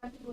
Hello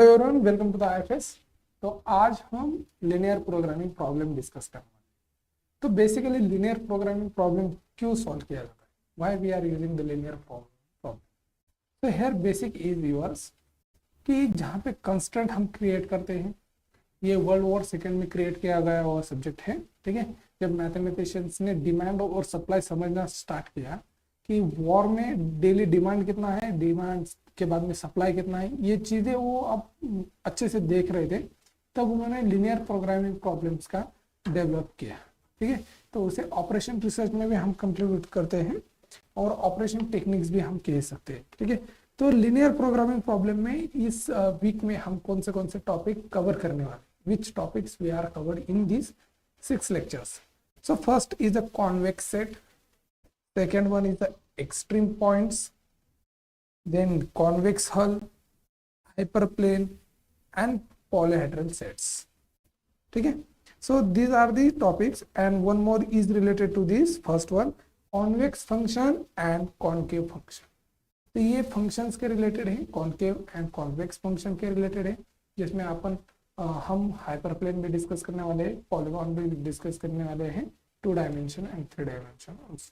everyone, welcome to the IFS. तो आज हम लिनियर प्रोग्रामिंग प्रॉब्लम डिस्कस करने वाले हैं। तो बेसिकली लिनियर प्रोग्रामिंग प्रॉब्लम क्यों सॉल्व किया जाता है, why we are using the linear problem. तो हियर बेसिक इज यूअर्स कि जहाँ पे कंस्ट्रेंट हम क्रिएट करते हैं, ये वर्ल्ड वॉर सेकेंड में क्रिएट किया गया हुआ सब्जेक्ट है। ठीक है, जब मैथमेटिशियंस ने डिमांड और सप्लाई समझना स्टार्ट किया कि वॉर में डेली डिमांड कितना है, डिमांड के बाद में सप्लाई कितना है, ये चीजें वो अब अच्छे से देख रहे थे, तब उन्होंने लिनियर प्रोग्रामिंग प्रॉब्लम्स का डेवलप किया। ठीक है, तो उसे ऑपरेशन रिसर्च में भी हम कंट्रीब्यूट करते हैं और ऑपरेशन टेक्निक्स भी हम कह सकते हैं। ठीक है, तो लिनियर प्रोग्रामिंग प्रॉब्लम में इस वीक में हम कौन से टॉपिक कवर करने वाले, which topics we are covered in this 6 lectures. So first is the convex set, second one is the extreme points, then convex hull, hyperplane and polyhedral sets. ठीक है, so these are the topics and one more is related to this first one, convex function and concave function. तो ये functions के related है, concave and convex function के related है, जिसमें अपन हम हाइपरप्लेन भी डिस्कस करने वाले हैं, पॉलीगॉन भी डिस्कस करने वाले हैं, 2 dimension and 3 dimension also.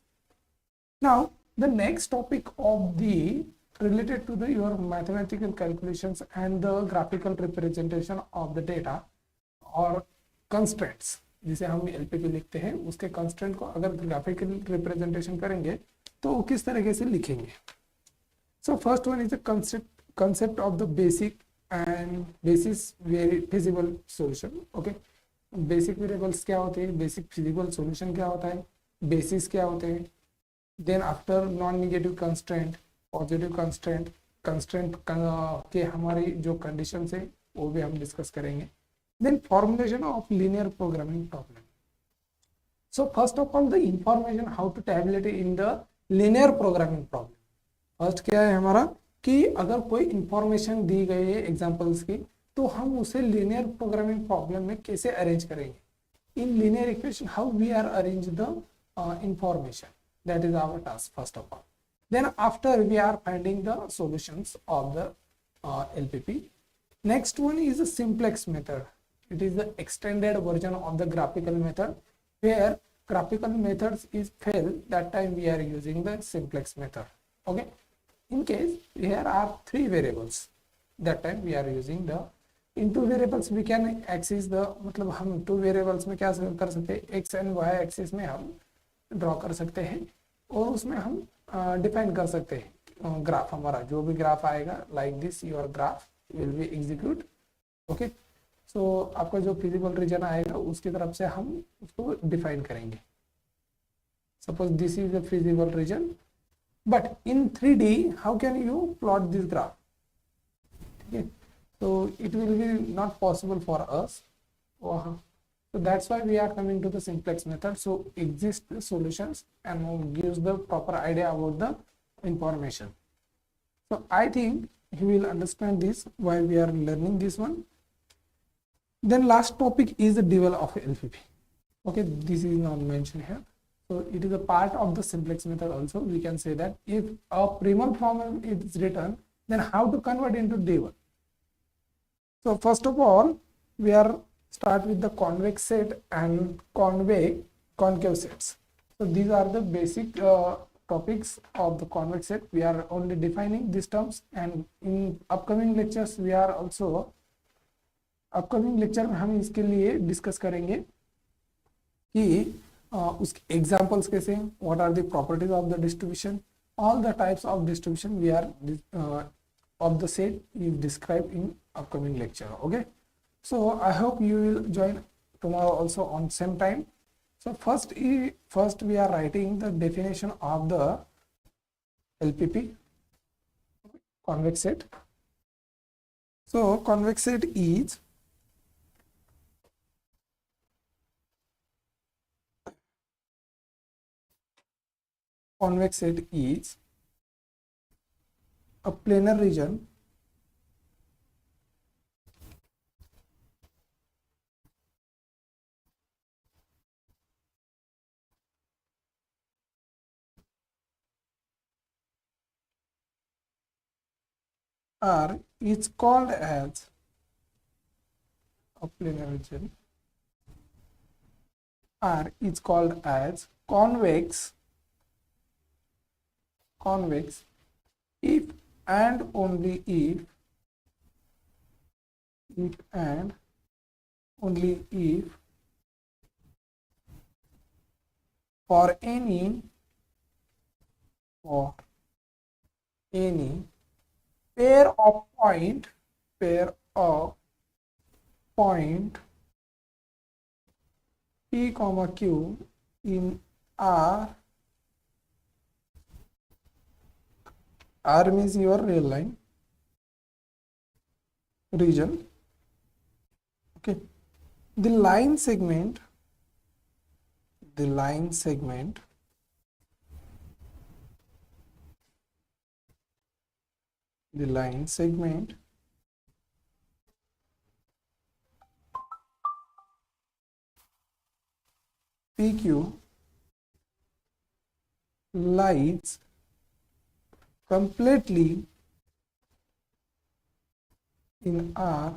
Now the next topic of the related to the your mathematical calculations and the graphical representation of the data और constraints, जिसे हम LPP लिखते हैं, उसके constraint को अगर graphical representation करेंगे तो वो किस तरीके से लिखेंगे। So first one is the concept of the basic and basis feasible solution. Okay, basic variables क्या होते हैं, बेसिक फिजिबल सॉल्यूशन क्या होता है, बेसिस क्या होते हैं, then after non negative constraint, positive constraint, constraint के हमारी जो कंडीशंस है वो भी हम डिस्कस करेंगे, then formulation of linear programming problem. So first of all the information how to tablet in the linear programming problem. First क्या है हमारा कि अगर कोई इंफॉर्मेशन दी गई है एग्जांपल्स की, तो हम उसे लीनियर प्रोग्रामिंग प्रॉब्लम में कैसे अरेंज करेंगे. In linear equation how we are arrange the information, that is our task first of all. Then after we are finding the solutions of the LPP. Next one is the simplex method. It is the extended version of the graphical method, where graphical methods is fail, that time we are using the simplex method. Okay, in case here are 3 variables, that time we are using the in 2 variables we can access the, मतलब हम 2 variables में क्या कर सकते हैं, x and y axis में हम draw कर सकते हैं और उसमें हम डिफाइन कर सकते हैं ग्राफ. हमारा जो भी ग्राफ आएगा like this your graph will be execute. Okay, so आपका जो फिजिबल रीजन आएगा उसकी तरफ से हम उसको डिफाइन करेंगे. Suppose this is the feasible region, but in 3D how can you plot this graph. ठीक है, so it will be not possible for us. So that's why we are coming to the simplex method. So exist the solutions and gives the proper idea about the information. So I think you will understand this while we are learning this one. Then last topic is the devel of LPP. Okay, this is not mentioned here. So it is a part of the simplex method also. We can say that if a primal form is written, then how to convert into D1. So first of all, we are start with the convex set and concave sets. So these are the basic topics of the convex set. We are only defining these terms, and in upcoming lectures we are also upcoming lecture में हम इसके लिए discuss करेंगे कि उसके examples कैसे, what are the properties of the distribution, all the types of distribution we are of the set is described in upcoming lecture. Okay, so I hope you will join tomorrow also on same time. So first we are writing the definition of the LPP, convex set. So convex set is a planar region R is called as a planar region R is called as convex if and only if for any pair of point P comma Q in R means your real line region. Okay, the line segment PQ lies completely in R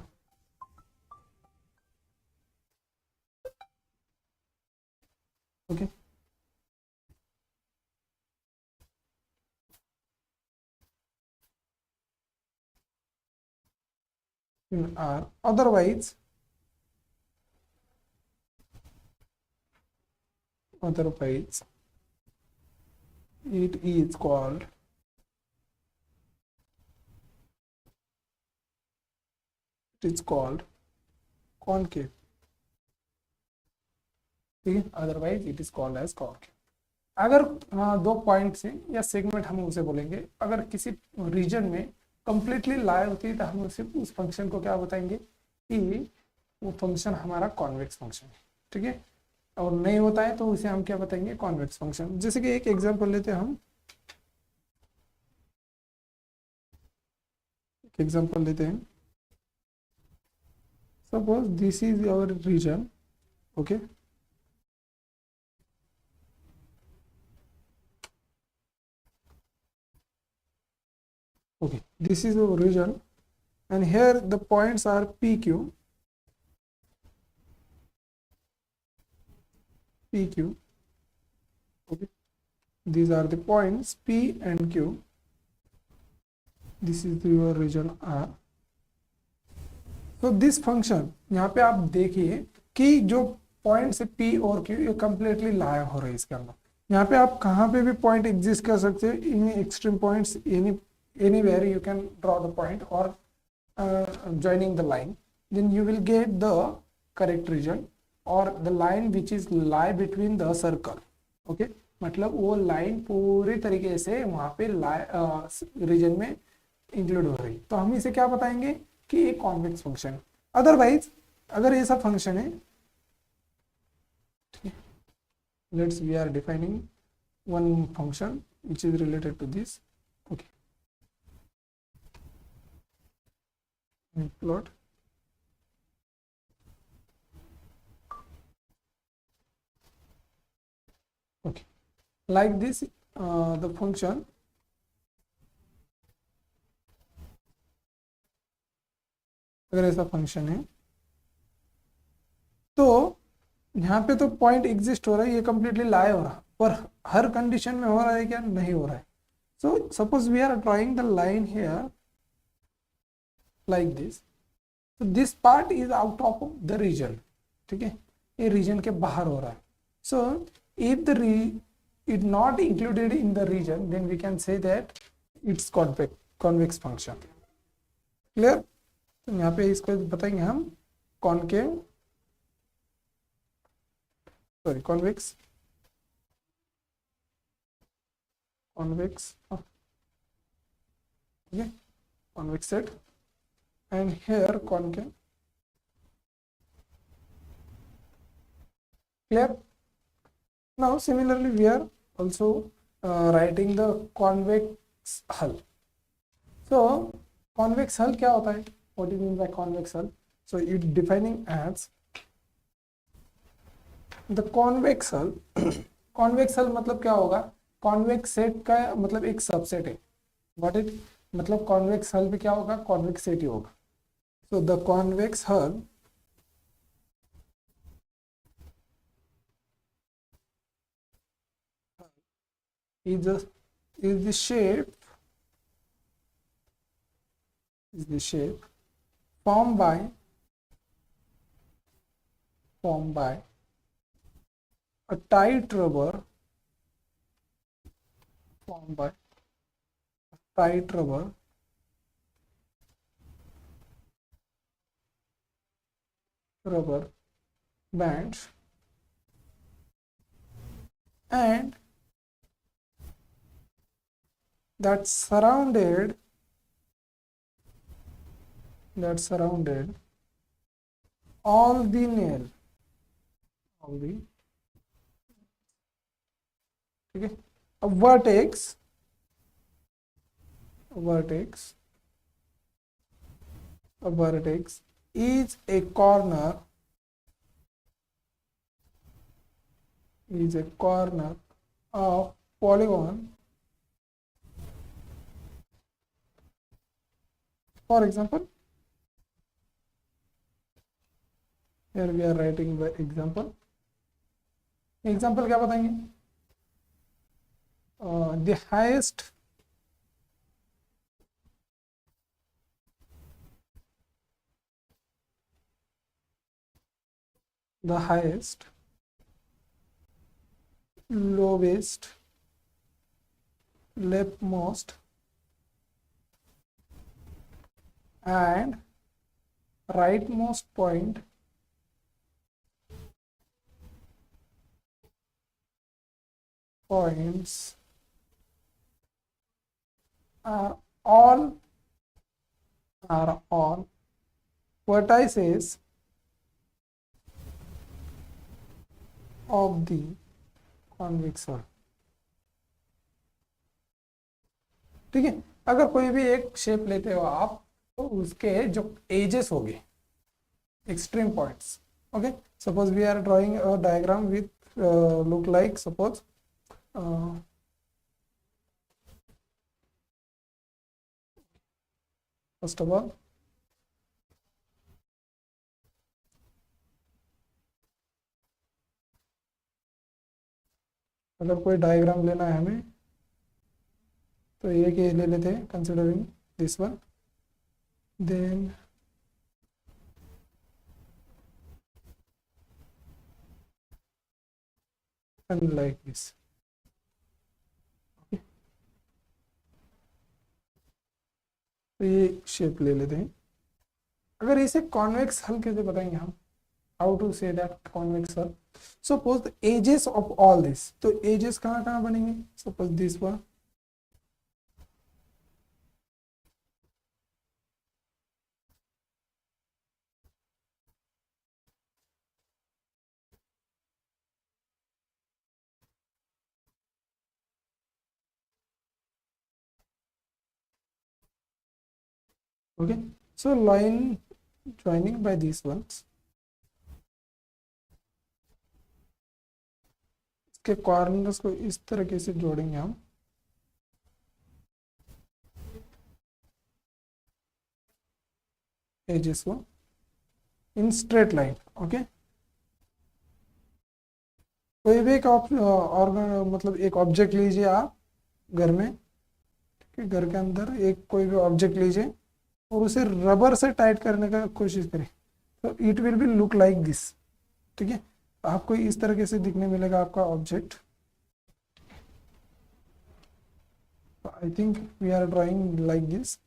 okay in R, otherwise it is called concave. ठीक है, otherwise it is called as concave. अगर दो points हैं या segment हम उसे बोलेंगे, अगर किसी रीजन में कंप्लीटली लाई होती है तो हम उस फंक्शन को क्या बताएंगे कि वो फंक्शन हमारा कॉन्वेक्स फंक्शन है. ठीक है, और नहीं होता है तो उसे हम क्या बताएंगे, कॉन्वेक्स फंक्शन. जैसे कि एक एग्जांपल लेते हैं हम, suppose this is our region. Okay, this is the region and here the points are PQ. Okay, these are the points P and Q. This is your region R. So this function, यहाँ पे आप देखिए कि जो point से P और Q ये completely लाया हो रहा है इसके अंदर. यहाँ पे आप कहाँ पे भी पॉइंट एग्जिस्ट कर सकते हैं, in extreme points anywhere you can draw the point or joining the line, then you will get the correct region or the line which is lie between the circle. Okay, मतलब वो line पूरी तरीके से वहां पे reason में include हो रही, तो हम इसे क्या बताएंगे कि ये कॉन्वेक्स फंक्शन. अदरवाइज अगर ऐसा फंक्शन है, let's we are defining one function which is related to this. Okay, plot Okay, like this the function अगर ऐसा फंक्शन है तो यहाँ पे तो पॉइंट एग्जिस्ट हो रहा है, ये कंप्लीटली लाई हो रहा, पर हर कंडीशन में हो रहा है क्या? नहीं हो रहा है. So suppose we are drawing the line here like this, तो this part is out of the region. ठीक है, ये रीजन के बाहर हो रहा है. So if the it not included in the region, then we can say that it's convex function. Clear? तो यहाँ पे इसको बताएंगे हम concave sorry convex okay, convex set and here concave. Clear? Now similarly we are also writing the convex hull. So convex hull क्या होता है? What do you mean by convex hull? So it defining as the convex hull. convex hull मतलब क्या होगा? convex set का मतलब एक subset है. Got it? मतलब convex hull भी क्या होगा? convex set ही होगा. So the convex hull is the shape formed by a tight rubber bands and that surrounded all the nail, ठीक है. A vertex is a corner of polygon. For example, here we are writing the example. Example क्या बताएंगे? The highest lowest leftmost and rightmost points are all vertices of the convex hull. ठीक है, अगर कोई भी एक शेप लेते हो आप तो उसके जो एजेस होंगे extreme points. Okay, suppose we are drawing a diagram with look like suppose first of all अगर कोई डायग्राम लेना है हमें तो ये के ले लेते हैं considering this one, then and like this. Okay. तो ये शेप ले लेते हैं. अगर इसे कॉन्वेक्स हल कैसे बताएंगे हम? How to say that convex hull? Suppose the edges of all this, तो एजेस कहाँ कहाँ बनेंगे? Suppose this one, okay. So line joining by these ones, के कॉर्नर्स को इस तरीके से जोड़ेंगे हम, एजेस को इन स्ट्रेट लाइन। ओके, कोई भी एक मतलब एक ऑब्जेक्ट लीजिए आप घर में, ठीक है, घर के अंदर एक कोई भी ऑब्जेक्ट लीजिए और उसे रबर से टाइट करने का कोशिश करें, तो it will be look like this. ठीक है, आपको इस तरीके से दिखने मिलेगा आपका object. I think we are drawing like this.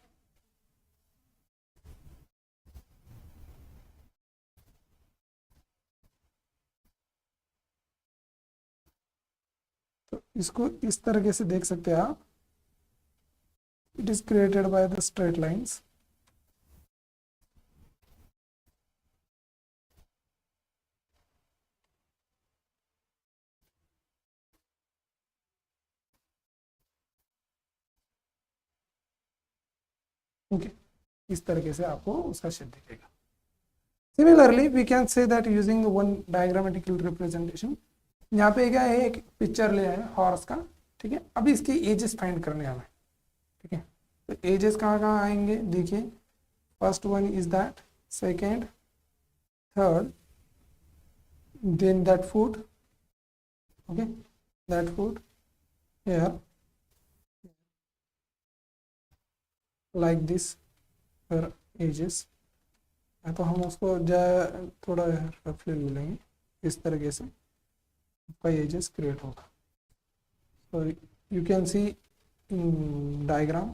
तो इसको इस तरीके से देख सकते हैं आप, it is created by the straight lines. Okay, इस तरीके से आपको उसका शेप दिखेगा। Similarly we can say that using one diagrammatical representation. यहाँ पे क्या है, एक पिक्चर ले आए हॉर्स का, ठीक है। अभी इसके एजेस फाइंड करने हमें, ठीक है। तो एजेस कहाँ कहाँ आएंगे देखिए, first one is that, second, third, then that foot, okay, that foot here like this for edges। तो हम उसको थोड़ा रफली लेंगे, इस तरीके से आपका एजेस क्रिएट होगा। so you can see in diagram,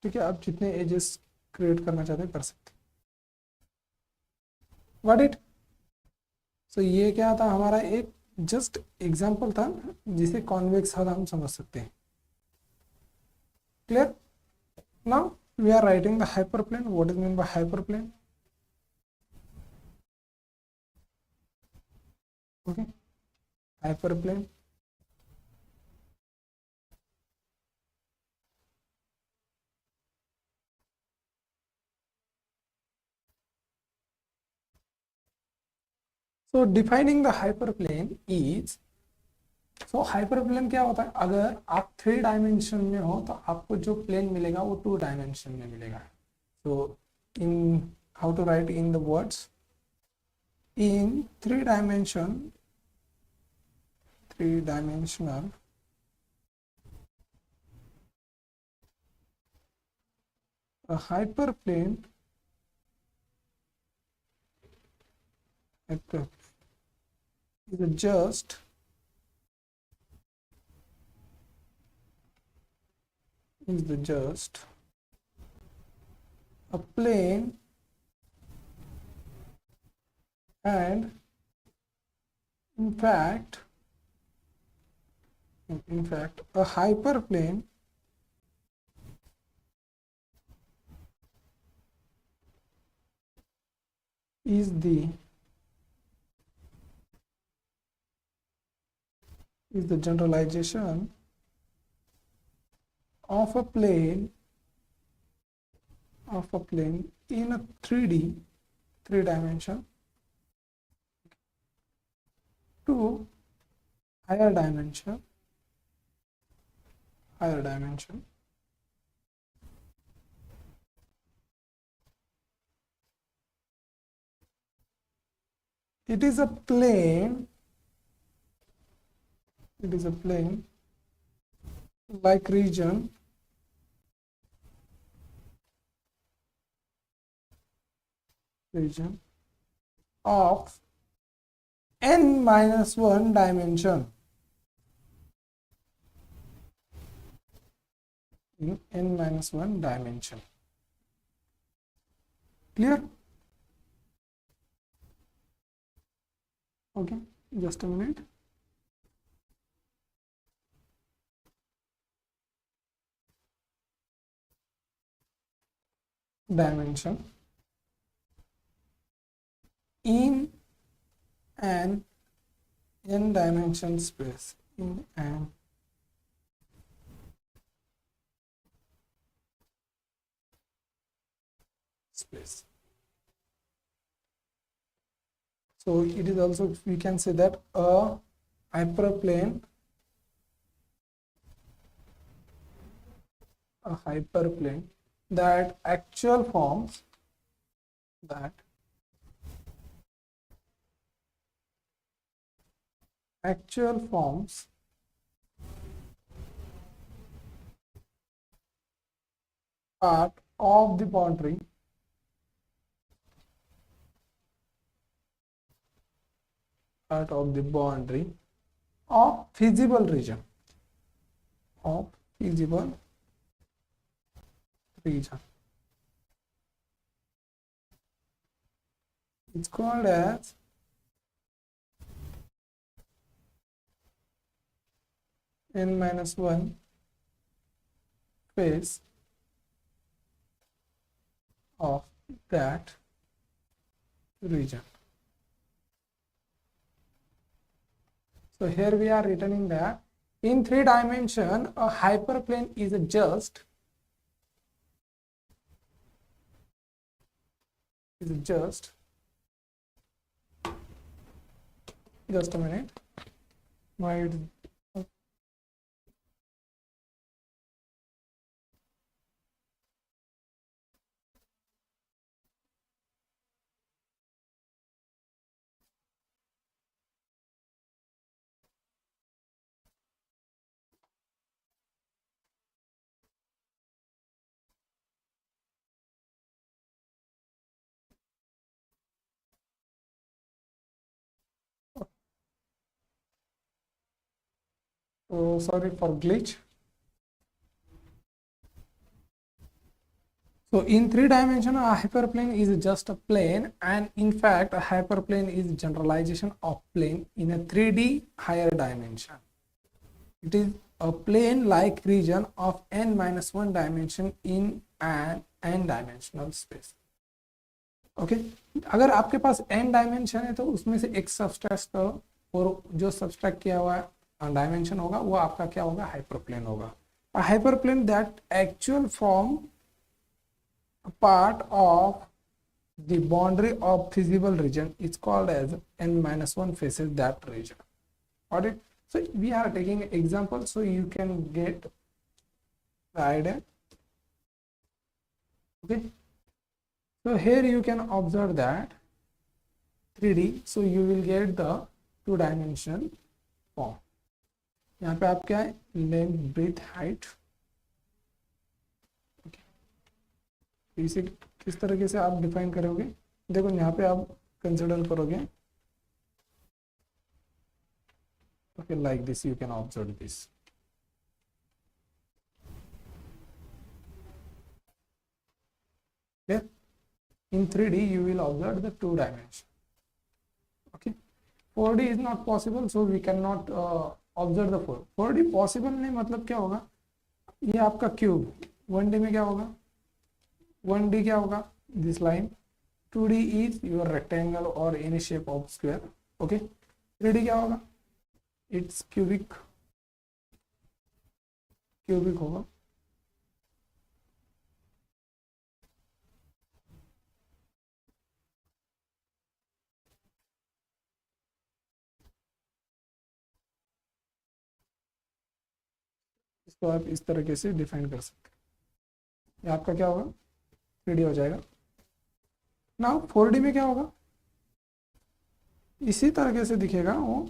ठीक है। आप जितने एजेस क्रिएट करना चाहते हैं कर सकते हैं। व्हाट इट, सो ये क्या था, हमारा एक जस्ट एग्जांपल था जिसे कॉन्वेक्स हम समझ सकते हैं। Clear, now we are writing the hyperplane. What is mean by hyperplane? Okay, hyperplane so defining the hyperplane is, so hyperplane क्या होता है, अगर आप 3 डायमेंशन में हो तो आपको जो प्लेन मिलेगा वो 2 डायमेंशन में मिलेगा। So in how to write in the words, in 3 dimensional a hyperplane is just a plane and in fact a hyperplane is the generalization of a plane in a 3D 3 dimension to higher dimension it is a plane like region of n-1 dimension, in n-1 dimension. Clear? Okay, just a minute. Dimension in an n-dimension space, in an space. So it is also, we can say that a hyperplane, that actual forms, that actual forms part of the boundary of feasible region, of feasible region. It's called as n-1 phase of that region. So here we are returning that in 3 dimension a hyperplane is just just a minute. Why it, oh, sorry for glitch. So in 3 dimension a hyperplane is just a plane, and in fact a hyperplane is generalization of plane in a 3D higher dimension. It is a plane like region of n-1 dimension in an n dimensional space. Okay अगर आपके पास n dimension है तो उसमें से एक subtract करो, और जो सब्सट्रैक्ट किया हुआ डायमेंशन होगा वो आपका क्या होगा, हाइपरप्लेन होगा. A hyperplane that actual form a part of the boundary of feasible region is called as n-1 faces that region. Got it? So we are taking an example so you can get the idea. Okay. So here you can observe that 3D, so you will get the 2-dimensional form. यहाँ पे आप क्या है, length, breath, height. इसे किस तरीके से आप डिफाइन करोगे, देखो यहाँ पे आप कंसिडर करोगे. Okay, like this you can observe this. Yeah. In 3D you will observe the 2 dimension. Okay. 4D is not possible, so we cannot observe the 4D possible नहीं, मतलब क्या होगा, ये आपका क्यूब 1D में क्या होगा, 1D क्या होगा, this line. 2D is your rectangle or any shape of square. Okay. 3D क्या होगा, it's cubic होगा. इसको आप इस तरीके से डिफाइन कर सकते हैं. आपका क्या होगा, 3D हो जाएगा. नाउ 4D में क्या होगा, इसी तरीके से दिखेगा वो.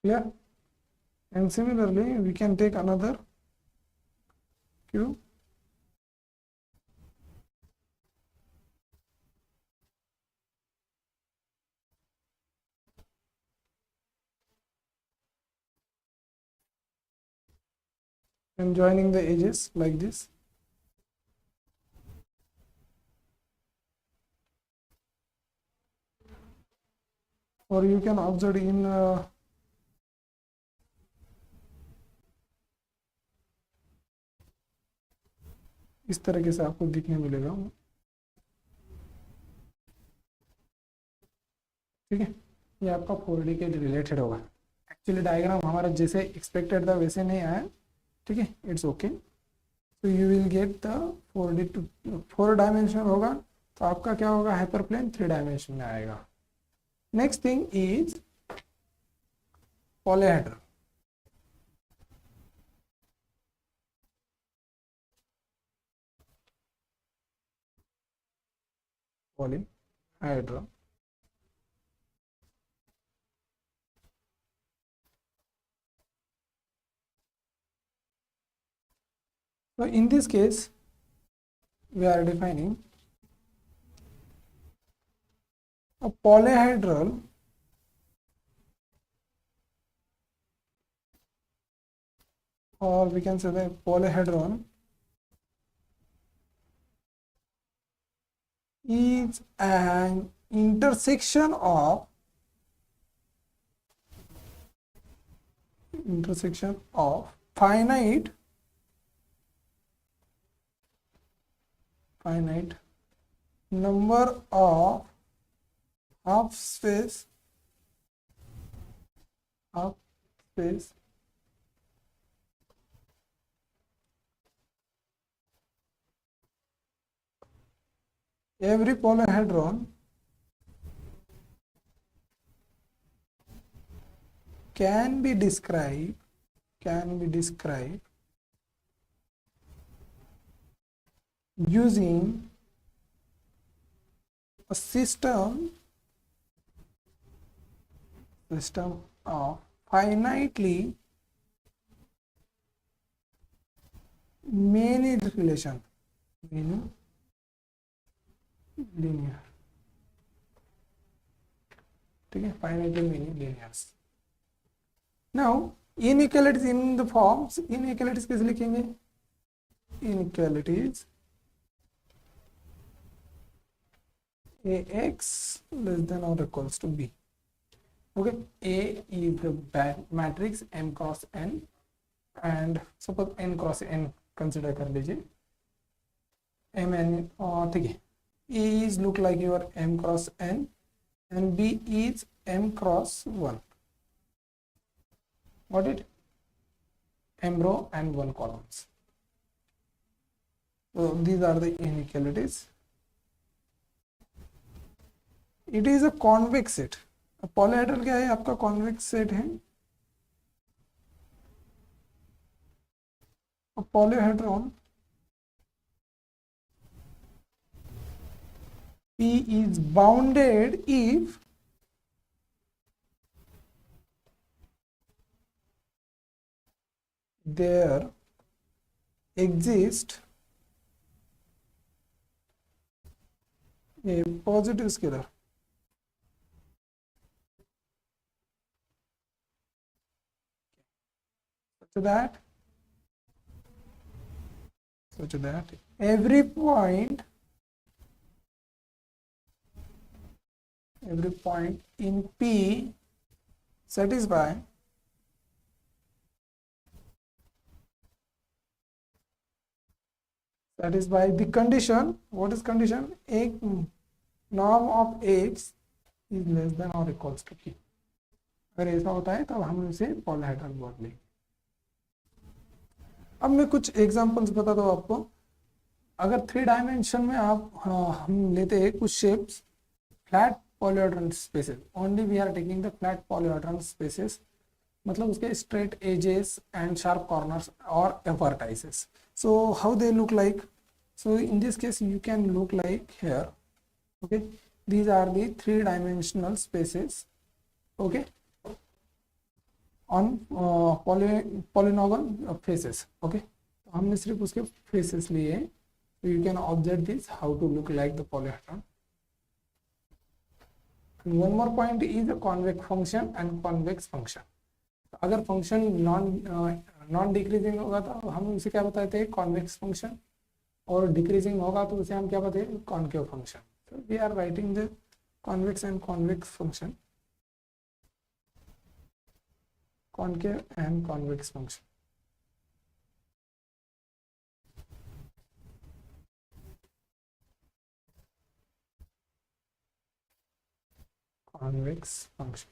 Yeah, and similarly we can take another cube. And joining the edges like this. Or you can observe in इस तरीके से आपको दिखने मिलेगा. ठीक है, ये आपका 4D के रिलेटेड होगा। एक्चुअली डायग्राम हमारा जैसे एक्सपेक्टेड था वैसे नहीं आया, ठीक है, इट्स ओके। तो you will get the 4D to 4 dimension होगा, तो आपका क्या होगा, हाइपरप्लेन 3 डायमेंशन में आएगा। Next thing is polyhedral. Polyhedron. So in this case, we are defining a polyhedral or we can say the polyhedron is an intersection of finite number of half space every polyhedron can be described using a system of finitely many relation, linear, ठीक है, finitely many linears. Now inequalities in the forms, inequalities कैसे लिखेंगे, inequalities ax less than or equals to b. Okay, A is the matrix m cross n and suppose n cross n consider कर लीजिए, m n ठीक है, A is look like your m cross n and B is m cross 1. Got it? M row and 1 columns. So these are the inequalities. It is a convex set. Polyhedral क्या है, आपका convex set है। Polyhedron P is bounded if there exists a positive scalar such that every point in P satisfy the condition. What is condition? A norm of x is less than or equals to P. अगर ऐसा होता है तब हम इसे polyhedral बोल लेंगे। अब मैं कुछ एग्जांपल्स बता दूं आपको। अगर 3 डायमेंशन में आप हम लेते हैं कुछ shapes, flat polyhedral spaces, only we are taking the flat polyhedral spaces, मतलब उसके straight edges and sharp corners और vertices. So how they look like? So in this case you can look like here. Okay, these are the 3-dimensional spaces. Okay, on polynomial faces. Okay, तो हमने सिर्फ उसके faces लिए. So you can observe this how to look like the polyhedron. And one more point is a convex function and convex function. अगर function non decreasing होगा तो हम उसे क्या बताते हैं, कॉन्वेक्स फंक्शन, और डिक्रीजिंग होगा तो उसे हम क्या बताते हैं, concave function. So we are writing the convex and convex function, concave and convex function. Convex function.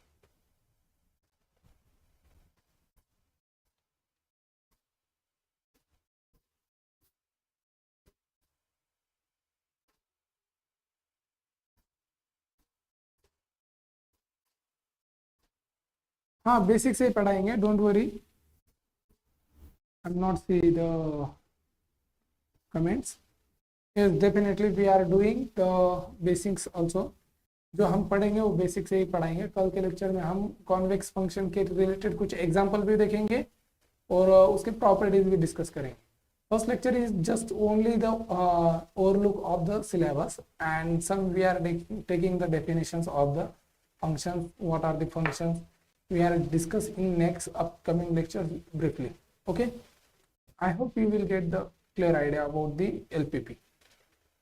हाँ बेसिक से ही पढ़ाएंगे, don't worry, I am not see the comments. Yes definitely we are doing the basics also, जो हम पढ़ेंगे वो basic से ही पढ़ाएंगे। कल के लेक्चर में हम कॉन्वेक्स फंक्शन के रिलेटेड कुछ एग्जांपल भी देखेंगे और उसके प्रॉपर्टीज भी डिस्कस करेंगे। First lecture is just only the overlook of the syllabus, and some we are taking the definitions of the functions, what are the functions we are discuss in next upcoming lectures briefly. Okay, I hope you will get the clear idea about the LPP.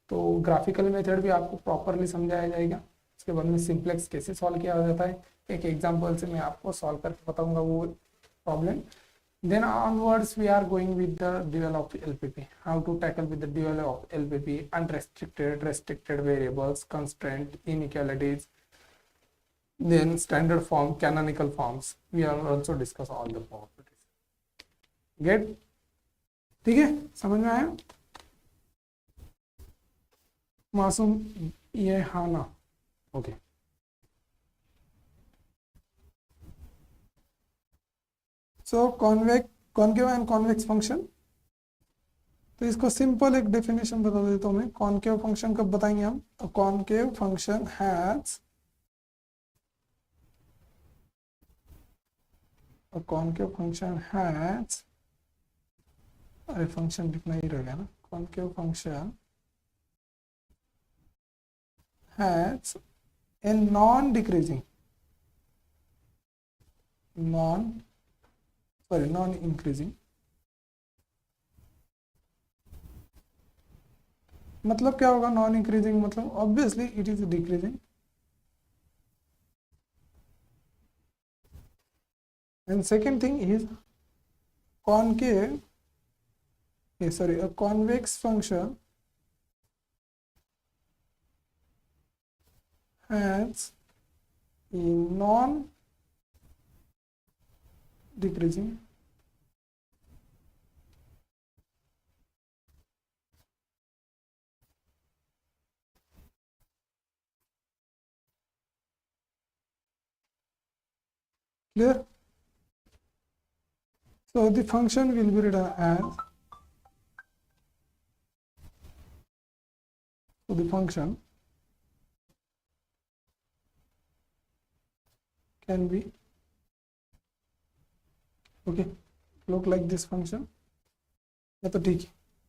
तो graphical method भी आपको properly समझाया जाएगा, उसके बाद में simplex कैसे solve किया जाता है, एक एग्जांपल से मैं आपको सॉल्व करके बताऊंगा वो problem. Then onwards we are going with the dual of LPP, how to tackle with the dual of LPP, unrestricted, restricted variables, constraint, inequalities, then standard form, canonical forms. We are also discuss all the properties. Get? ठीक है, समझ में आया मासूम? ये हाँ ना, okay. So concave and convex function, तो इसको सिंपल एक डेफिनेशन बता देता हूँ मैं। कॉन्केव फंक्शन कब बताएंगे हम? Concave function has concave function has, अरे फंक्शन लिखना ही रह गया ना, concave function has a non decreasing, non increasing, मतलब क्या होगा नॉन इंक्रीजिंग? मतलब obviously it is decreasing, and second thing is concave, sorry, a convex function has a non-decreasing clear? So the function will be written as, so the function can be, okay, look like this function, या तो ठीक है,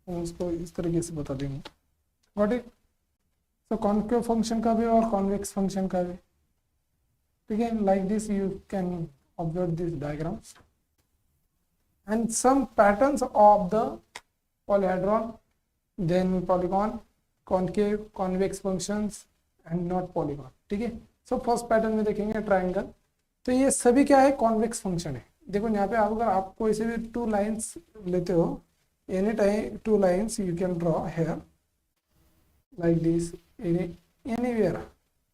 हम उसको इस तरीके से बता देंगे। Got it? So concave function का भी और कॉन्वेक्स फंक्शन का भी, ठीक है, like this you can observe this diagrams and some patterns of the polyhedron, then polygon, concave, convex functions and not polygon, ठीक है। सो फर्स्ट पैटर्न में देखेंगे ट्रायंगल, तो ये सभी क्या है? कॉन्वेक्स फंक्शन है। देखो यहाँ पे अगर आप कोई से भी टू लाइंस लेते हो, any time two lines you can draw here like this anywhere,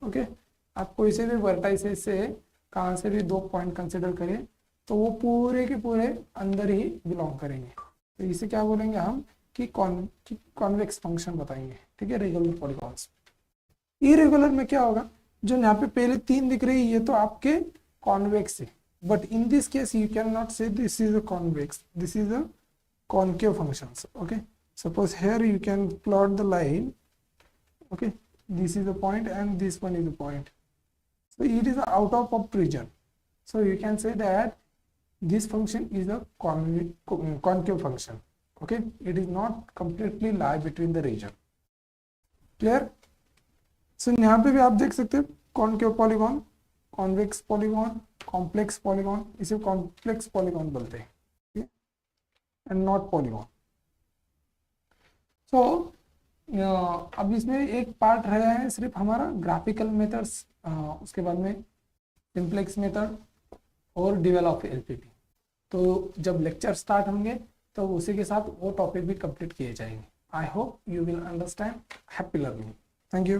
okay. आप कोई से भी वर्टाइसेस से कहाँ से भी दो पॉइंट कंसिडर करें तो वो पूरे के पूरे अंदर ही बिलोंग करेंगे, तो इसे क्या बोलेंगे हम कि कॉन्वेक्स फंक्शन बताएंगे, ठीक है। रेगुलर पॉलीगॉन्स, इरेगुलर में क्या होगा? जो यहाँ पे पहले तीन दिख रही है ये तो आपके कॉन्वेक्स है, but in this case you can not say this is a convex, this is a concave functions, okay। Suppose here you can plot the line, okay, this is a point and this one is a point, so it is out of region, so you can say that this function is a concave function, okay, it is not completely lie between the region, clear? So यहाँ पे भी आप देख सकते हैं concave polygon, convex polygon, complex polygon, इसे complex polygon बोलते हैं, and not polygon। so अब इसमें एक पार्ट रहा है सिर्फ हमारा ग्राफिकल मेथड्स, उसके बाद में सिंप्लेक्स मेथड और ड्यूअल ऑफ एलपीपी। तो जब लेक्चर स्टार्ट होंगे तो उसी के साथ वो टॉपिक भी कंप्लीट किए जाएंगे। I hope you will understand. Happy learning. Thank you.